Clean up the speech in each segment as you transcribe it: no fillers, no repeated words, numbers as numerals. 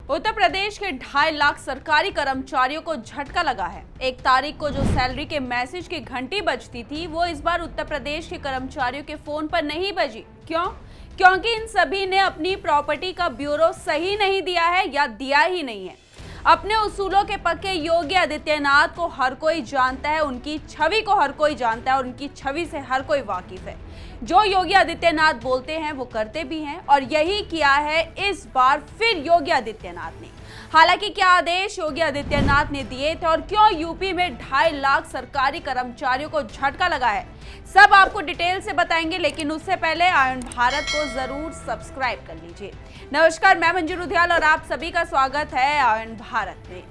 उत्तर प्रदेश के 2.5 लाख सरकारी कर्मचारियों को झटका लगा है। 1 तारीख को जो सैलरी के मैसेज की घंटी बजती थी वो इस बार उत्तर प्रदेश के कर्मचारियों के फोन पर नहीं बजी। क्यों? क्योंकि इन सभी ने अपनी प्रॉपर्टी का ब्यूरो सही नहीं दिया है या दिया ही नहीं है। अपने उसूलों के पक्के योगी आदित्यनाथ को हर कोई जानता है, उनकी छवि को हर कोई जानता है और उनकी छवि से हर कोई वाकिफ है। जो योगी आदित्यनाथ बोलते हैं वो करते भी हैं और यही किया है इस बार फिर योगी आदित्यनाथ ने। हालांकि क्या आदेश योगी आदित्यनाथ ने दिए थे और क्यों यूपी में 2.5 लाख सरकारी कर्मचारियों को झटका लगा है, सब आपको डिटेल से बताएंगे। लेकिन उससे पहले आयन भारत को जरूर सब्सक्राइब कर लीजिए। नमस्कार, मैं मंजू रुधियाल और आप सभी का स्वागत है आयन भारत में।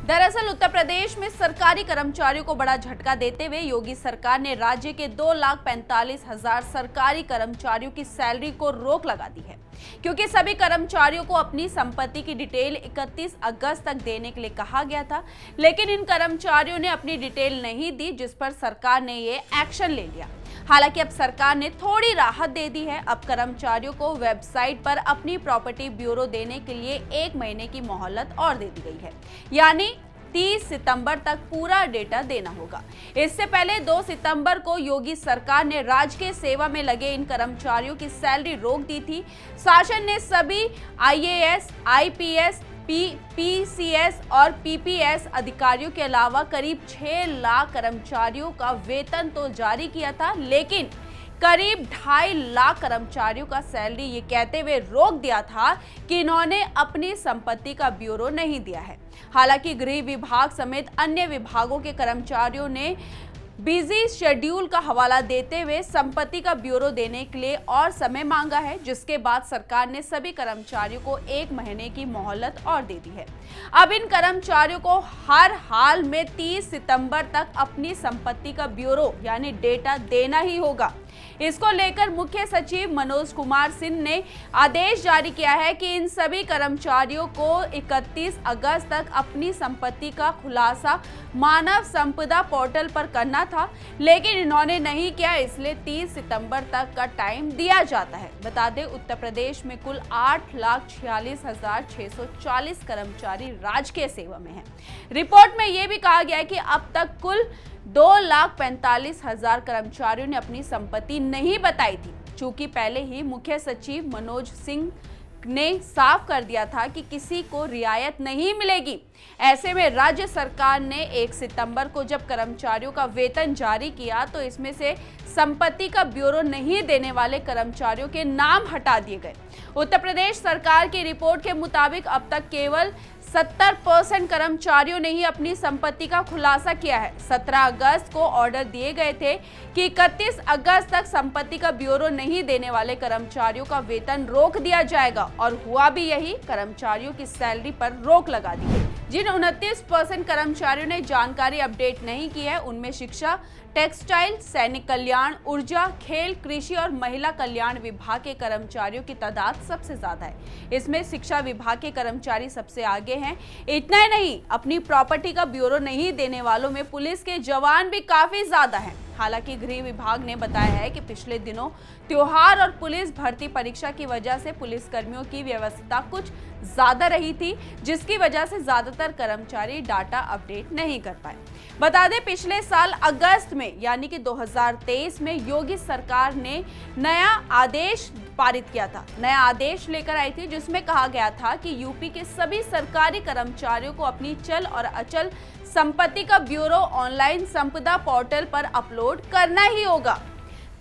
दरअसल उत्तर प्रदेश में सरकारी कर्मचारियों को बड़ा झटका देते हुए योगी सरकार ने राज्य के 2,45,000 सरकारी कर्मचारियों की सैलरी को रोक लगा दी है, क्योंकि सभी कर्मचारियों को अपनी संपत्ति की डिटेल 31 अगस्त तक देने के लिए कहा गया था। लेकिन इन कर्मचारियों ने अपनी डिटेल नहीं दी, जिस पर सरकार ने ये एक्शन ले लिया। हालांकि अब सरकार ने थोड़ी राहत दे दी है। अब कर्मचारियों को वेबसाइट पर अपनी प्रॉपर्टी ब्यूरो देने के लिए 1 महीने की मोहलत और दे दी गई है, यानी 30 सितंबर तक पूरा डेटा देना होगा। इससे पहले 2 सितंबर को योगी सरकार ने राजकीय सेवा में लगे इन कर्मचारियों की सैलरी रोक दी थी। शासन ने सभी IAS, IPS, PCS और PPS अधिकारियों के अलावा करीब 6 लाख कर्मचारियों का वेतन तो जारी किया था, लेकिन करीब 2.5 लाख कर्मचारियों का सैलरी ये कहते हुए रोक दिया था कि इन्होंने अपनी संपत्ति का ब्यूरो नहीं दिया है। हालांकि गृह विभाग समेत अन्य विभागों के कर्मचारियों ने बिजी शेड्यूल का हवाला देते हुए संपत्ति का ब्यूरो देने के लिए और समय मांगा है, जिसके बाद सरकार ने सभी कर्मचारियों को 1 महीने की मोहलत और दे दी है। अब इन कर्मचारियों को हर हाल में 30 सितंबर तक अपनी संपत्ति का ब्यूरो यानी डेटा देना ही होगा। इसको लेकर मुख्य सचिव मनोज कुमार सिंह ने आदेश जारी किया है कि इन सभी कर्मचारियों को 31 अगस्त तक अपनी संपत्ति का खुलासा मानव संपदा पोर्टल पर करना था, लेकिन इन्होंने नहीं किया, इसलिए 30 सितंबर तक का टाइम दिया जाता है। बता दें, उत्तर प्रदेश में कुल 8,46,640 कर्मचारी राजकीय सेवा में हैं। रिपोर्ट में यह भी कहा गया है कि अब तक कुल 2,45,000 कर्मचारियों ने अपनी संपत्ति नहीं बताई थी। चूंकि पहले ही मुख्य सचिव मनोज सिंह ने साफ कर दिया था कि किसी को रियायत नहीं मिलेगी। ऐसे में राज्य सरकार ने 1 सितंबर को जब कर्मचारियों का वेतन जारी किया तो इसमें से संपत्ति का ब्यूरो नहीं देने वाले कर्मचारियों के नाम हटा दिए गए। उत्तर प्रदेश सरकार की रिपोर्ट के मुताबिक अब तक केवल 70% कर्मचारियों ने ही अपनी संपत्ति का खुलासा किया है। 17 अगस्त को ऑर्डर दिए गए थे कि 31 अगस्त तक संपत्ति का ब्यूरो नहीं देने वाले कर्मचारियों का वेतन रोक दिया जाएगा, और हुआ भी यही। कर्मचारियों की सैलरी पर रोक लगा दी गई। जिन 29% कर्मचारियों ने जानकारी अपडेट नहीं की है, उनमें शिक्षा, टेक्सटाइल, सैनिक कल्याण, ऊर्जा, खेल, कृषि और महिला कल्याण विभाग के कर्मचारियों की तादाद सबसे ज्यादा है। इसमें शिक्षा विभाग के कर्मचारी सबसे आगे हैं। इतना ही नहीं, अपनी प्रॉपर्टी का ब्यूरो नहीं देने वालों में पुलिस के जवान भी काफी ज्यादा हैं। हालांकि गृह विभाग ने बताया है कि पिछले दिनों त्योहार और पुलिस भर्ती परीक्षा की वजह से पुलिसकर्मियों की व्यस्तता कुछ ज्यादा रही थी, जिसकी वजह से ज्यादातर कर्मचारी डाटा अपडेट नहीं कर पाए। बता दें, पिछले साल अगस्त में यानी कि 2023 में योगी सरकार ने नया आदेश पारित किया था, नया आदेश लेकर आई थी, जिसमें कहा गया था कि यूपी के सभी सरकारी कर्मचारियों को अपनी चल और अचल संपत्ति का ब्यूरो ऑनलाइन संपदा पोर्टल पर अपलोड करना ही होगा।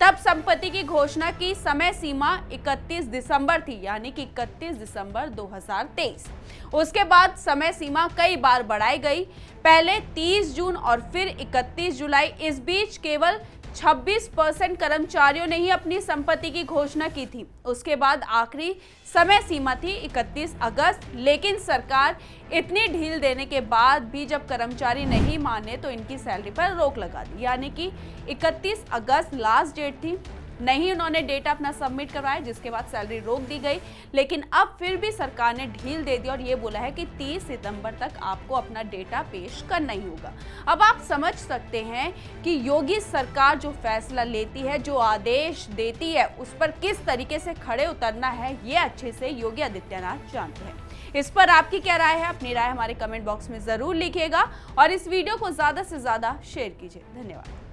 तब संपत्ति की घोषणा की समय सीमा 31 दिसंबर थी, यानी कि 31 दिसंबर 2023। उसके बाद समय सीमा कई बार बढ़ाई गई, पहले 30 जून और फिर 31 जुलाई। इस बीच केवल 26% कर्मचारियों ने ही अपनी संपत्ति की घोषणा की थी। उसके बाद आखिरी समय सीमा थी 31 अगस्त, लेकिन सरकार इतनी ढील देने के बाद भी जब कर्मचारी नहीं माने तो इनकी सैलरी पर रोक लगा दी, यानी कि 31 अगस्त लास्ट डेट थी। नहीं उन्होंने डेटा अपना सबमिट करवाया, जिसके बाद सैलरी रोक दी गई। लेकिन अब फिर भी सरकार ने ढील दे दी और ये बोला है कि 30 सितंबर तक आपको अपना डेटा पेश करना ही होगा। अब आप समझ सकते हैं कि योगी सरकार जो फैसला लेती है, जो आदेश देती है, उस पर किस तरीके से खड़े उतरना है, ये अच्छे से योगी आदित्यनाथ जानते हैं। इस पर आपकी क्या राय है? अपनी राय हमारे कमेंट बॉक्स में जरूर लिखिएगा और इस वीडियो को ज्यादा से ज्यादा शेयर कीजिए। धन्यवाद।